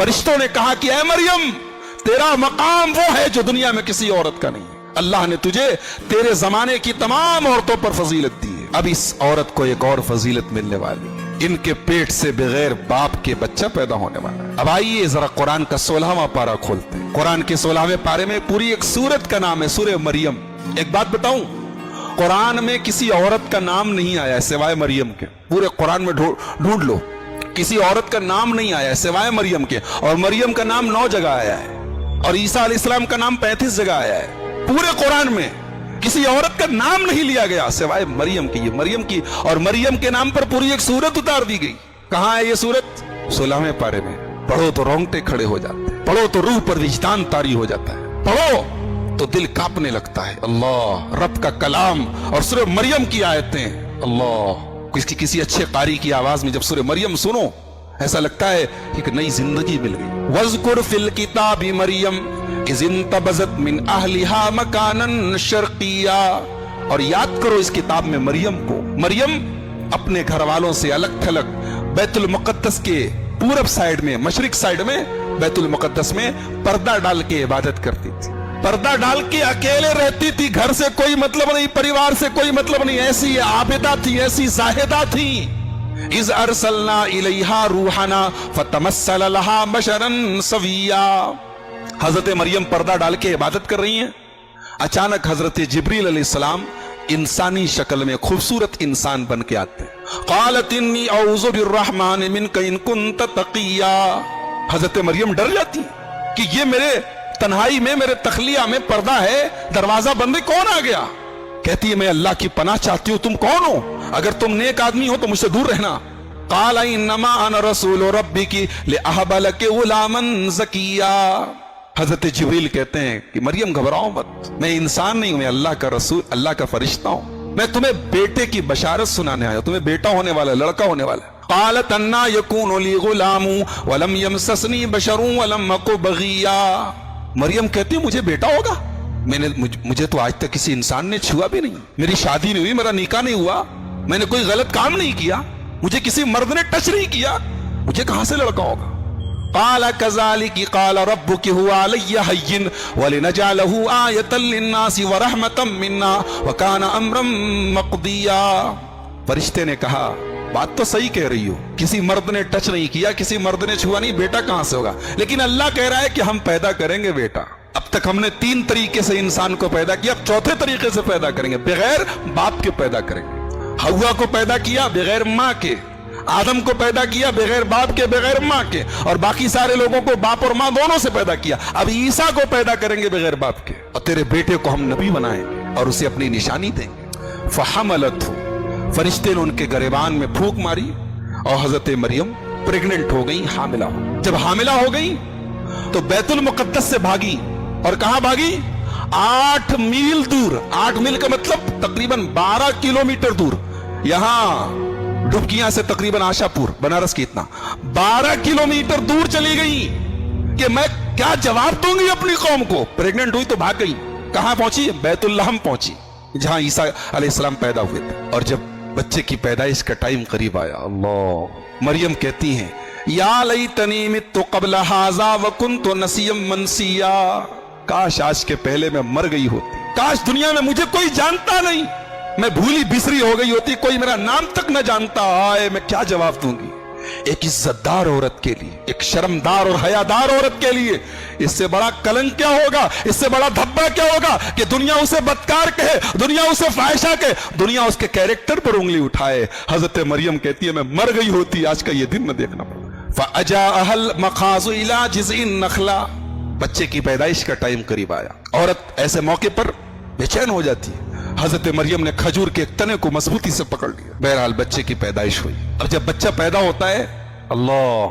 फरिश्तों ने कहा कि ऐ मरियम, तेरा मकाम वो है जो दुनिया में किसी औरत का नहीं है। अल्लाह ने तुझे तेरे जमाने की तमाम औरतों पर फजीलत दी है। अब इस औरत को एक और फजीलत मिलने वाली है, इनके पेट से बगैर बाप के बच्चा पैदा होने वाला है। अब आइए जरा कुरान का 16वां पारा खोलते हैं। कुरान के 16वें पारे में पूरी एक सूरत का नाम है, सूरह मरियम। एक बात बताऊं, कुरान में किसी औरत का नाम नहीं आया है सिवाय मरियम के। पूरे कुरान में ढूंढ लो, किसी औरत का नाम नहीं आया है सिवाय मरियम के। और मरियम का नाम 9 जगह आया है और ईसा अलैहिस्सलाम का नाम 35 जगह आया है। पूरे कुरान में किसी औरत का नाम नहीं लिया गया सिवाय मरियम की। ये मरियम की, और मरियम के नाम पर पूरी एक सूरत उतार दी गई। कहां है ये सूरत? 16वें पारे में। पढ़ो तो रोंगटे खड़े हो जाते हैं, पढ़ो तो रूह पर विजदान तारी हो जाता है, पढ़ो तो दिल कांपने लगता है। अल्लाह, रब का कलाम और सूरह मरियम की आयतें, अल्लाह, किसी अच्छे कारी की आवाज में जब सूरह मरियम सुनो ऐसा लगता है कि एक नई जिंदगी मिल गई। वज़कुर फिल किताबी मरियम इज़ इंतबज़त मिन अहलिहा मकानन शर्क़िया। और याद करो इस किताब में मरियम को। मरियम अपने घर वालों से अलग थलग बैतुल मुक़द्दस के पूरब साइड में, मशरिक साइड में बैतुल मुक़द्दस में पर्दा डाल के इबादत करती थी। पर्दा डाल के अकेले रहती थी, घर से कोई मतलब नहीं, परिवार से कोई मतलब नहीं। ऐसी आबिदा थी, ऐसी जाहिदा थी। इज़ अरसलना इलैहा रूहना फतमस्सल लहा बशरन सविया। हजरत मरियम पर्दा डाल के इबादत कर रही हैं। अचानक हजरत जिब्रील अलैहिस्सलाम इंसानी शक्ल में खूबसूरत इंसान बन के आते हैं। क़ालत इन्नी औज़ु बिर्रहमान मिनका इन कुन्त तक़िया। हजरत मरियम डर जाती कि ये मेरे तन्हाई में, मेरे तखलिया में पर्दा है, दरवाजा बंद है, कौन आ गया? कहती है मैं अल्लाह की पनाह चाहती हूं, तुम कौन हो? अगर तुम नेक आदमी हो तो मुझसे दूर रहना। क़ाल इन्नमा अना रसूल रब्बिकी लिअहब लकी गुलामन ज़किया। हजरत जिब्रील कहते हैं कि मरियम घबराओ मत, मैं इंसान नहीं हूं, मैं अल्लाह का रसूल, अल्लाह का फरिश्ता हूं। मैं तुम्हें बेटे की बशारत सुनाने आया, तुम्हें बेटा होने वाला, लड़का होने वाला। क़ालत अन्ना यकूनु ली गुलामु वलम यमससनी बशरुन वलम अकु बगिया। मरियम कहती है मुझे बेटा होगा? मुझे तो आज तक किसी इंसान ने छुआ भी नहीं, मेरी शादी नहीं हुई, मेरा निकाह नहीं हुआ, मैंने कोई गलत काम नहीं किया, मुझे किसी मर्द ने टच नहीं किया, मुझे कहां से लड़का होगा? क़ाल कज़ालिकी क़ाल रब्बुकी हुवा अलय्या हय्यिन वलिनजअलहु आयतन लिन्नासि व रहमतम मिन्ना व कान अम्रम मक़दिया। फरिश्ते ने कहा बात तो सही कह रही हो, किसी मर्द ने टच नहीं किया, किसी मर्द ने छुआ नहीं, बेटा कहां से होगा? लेकिन अल्लाह कह रहा है कि हम पैदा करेंगे बेटा। अब तक हमने 3 तरीके से इंसान को पैदा किया, अब चौथे तरीके से पैदा करेंगे, बगैर बाप के पैदा करेंगे। हव्वा को पैदा किया बगैर माँ के, आदम को पैदा किया बगैर बाप के, बगैर माँ के, और बाकी सारे लोगों को बाप और माँ दोनों से पैदा किया। अब ईसा को पैदा करेंगे बगैर बाप के, और तेरे बेटे को हम नबी बनाएंगे और उसे अपनी निशानी देंगे। फहमलतहु, फरिश्ते ने उनके गरेबान में फूंक मारी और हजरत मरियम प्रेग्नेंट हो गई, हामिला हो। जब हामिला हो गई तो बैतुल मुक़द्दस से भागी, और कहां भागी? 8 मील दूर। 8 मील का मतलब तकरीबन 12 किलोमीटर दूर। यहां डुबकियां से तकरीबन आशापुर, बनारस की इतना 12 किलोमीटर दूर चली गई कि मैं क्या जवाब दूंगी अपनी कौम को। प्रेग्नेंट हुई तो भाग गई। कहां पहुंची? बैतुल लहम पहुंची, जहां ईसा अलैहिस्सलाम पैदा हुए थे। और जब बच्चे की पैदाइश का टाइम करीब आया, अल्लाह, मरियम कहती हैं या लैतनी मित्तु क़ब्ल हाज़ा व कुन्तु नसिय्यम मनसिया। काश आज के पहले मैं मर गई होती, काश दुनिया में मुझे कोई जानता नहीं, मैं भूली बिसरी हो गई होती, कोई मेरा नाम तक न जानता। आए मैं क्या जवाब दूंगी एक इज्जतदार औरत के लिए, एक शर्मदार और हयादार औरत के लिए? इससे बड़ा कलंक क्या होगा, इससे बड़ा धब्बा क्या होगा कि दुनिया उसे बदकार कहे, दुनिया उसे फाहिशा कहे, दुनिया उसके कैरेक्टर पर उंगली उठाए। हजरत मरियम कहती है मैं मर गई होती, आज का ये दिन न देखना पड़ा। फ़अजाअहल मखाज़ु इला जिज़इन नखला। बच्चे की पैदाइश का टाइम करीब आया। औरत ऐसे मौके पर बेचैन हो जाती है। हजरत मरियम ने खजूर के एक तने को मजबूती से पकड़ लिया। बहरहाल बच्चे की पैदाइश हुई। अब जब बच्चा पैदा होता है, अल्लाह,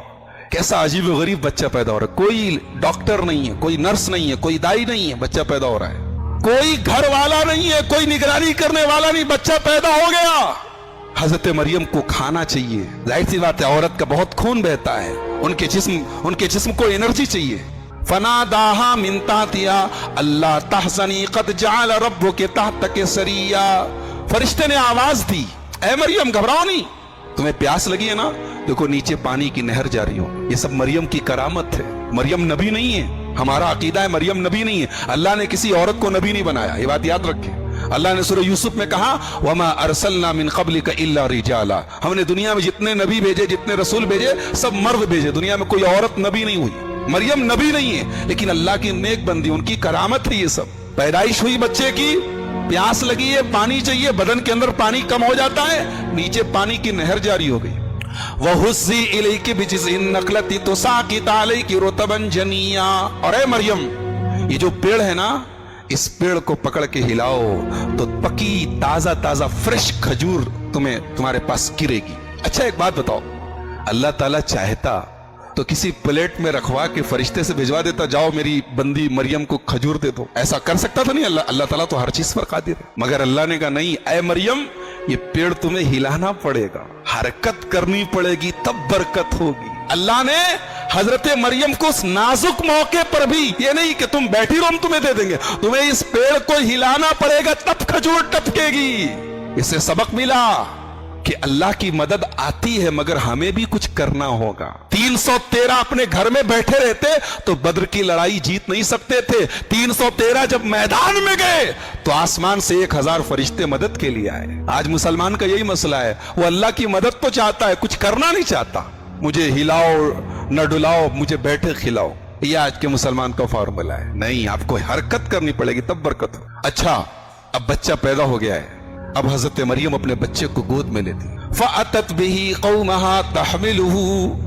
कैसा अजीब व गरीब बच्चा पैदा हो रहा है। कोई डॉक्टर नहीं है, कोई नर्स नहीं है, कोई दाई नहीं है, बच्चा पैदा हो रहा है। कोई घर वाला नहीं है, कोई निगरानी करने वाला नहीं, बच्चा पैदा हो गया। हजरत मरियम को खाना चाहिए, जाहिर सी बात है, औरत का बहुत खून बहता है, उनके जिस्म को एनर्जी चाहिए। फनादाहा मिन ताहतिहा अल्ला तहज़नी क़द जअल रब्बुकी तहतकी सरिया। फरिश्ते ने आवाज दी, ऐ मरियम घबराओ नहीं, तुम्हें प्यास लगी है ना, देखो नीचे पानी की नहर जारी हो। ये सब मरियम की करामत है। मरियम नबी नहीं है। हमारा अकीदा है मरियम नबी नहीं है। अल्लाह ने किसी औरत को नबी नहीं बनाया, ये बात याद रखें। अल्लाह ने सूरह यूसुफ में कहा वमा अरसलना मिन क़ब्लिका इल्ला रिजाला, हमने दुनिया में जितने नबी भेजे, जितने रसूल भेजे, सब मर्द भेजे, दुनिया में कोई औरत नबी नहीं हुई। मरियम नबी नहीं है, लेकिन अल्लाह की नेक बंदी, उनकी करामत है। ये सब पैदाइश हुई बच्चे की, प्यास लगी है, पानी चाहिए, बदन के अंदर पानी कम हो जाता है, नीचे पानी की नहर जारी हो गई। वहुज़्ज़ी इलैकी बिजिज़्इन नख़लति तुसाक़ित अलैकी रुतबन जनिया। और ऐ मरियम, ये जो पेड़ है ना, इस पेड़ को पकड़ के हिलाओ तो पकी ताजा ताजा फ्रेश खजूर तुम्हारे पास गिरेगी। अच्छा एक बात बताओ, अल्लाह ताला चाहता तो किसी प्लेट में रखवा के फरिश्ते से भिजवा देता, जाओ मेरी बंदी मरियम को खजूर दे दो। ऐसा कर सकता था नहीं अल्लाह ताला तो हर चीज पर कादिर है। मगर अल्लाह ने कहा नहीं, ऐ मरियम, ये पेड़ तुम्हें हिलाना पड़ेगा, हरकत करनी पड़ेगी, तब बरकत होगी। अल्लाह ने हजरत मरियम को उस नाजुक मौके पर भी, ये नहीं कि तुम बैठी रहो हम तुम्हें दे देंगे, तुम्हें इस पेड़ को हिलाना पड़ेगा तब खजूर टपकेगी। इससे सबक मिला कि अल्लाह की मदद आती है मगर हमें भी कुछ करना होगा। 313 अपने घर में बैठे रहते तो बद्र की लड़ाई जीत नहीं सकते थे। 313 जब मैदान में गए तो आसमान से 1000 फरिश्ते मदद के लिए आए। आज मुसलमान का यही मसला है, वो अल्लाह की मदद तो चाहता है, कुछ करना नहीं चाहता। मुझे हिलाओ न डुलाओ, मुझे बैठे खिलाओ, ये आज के मुसलमान का फॉर्मूला है। नहीं, आपको हरकत करनी पड़ेगी तब बरकत हो। अच्छा, अब बच्चा पैदा हो गया है, अब हजरत मरियम अपने बच्चे को गोद में लेती, फ़अतत बिही क़ौमहा तहमिलुहु,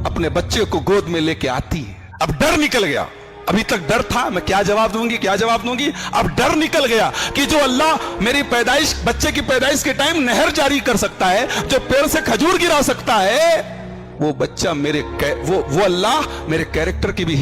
अपने बच्चे को गोद में लेके आती है। अब डर निकल गया, अभी तक डर था मैं क्या जवाब दूंगी क्या जवाब दूंगी, अब डर निकल गया कि जो अल्लाह मेरी पैदाइश, बच्चे की पैदाइश के टाइम नहर जारी कर सकता है, जो पेड़ से खजूर गिरा सकता है, वो बच्चा मेरे वो अल्लाह मेरे कैरेक्टर की भी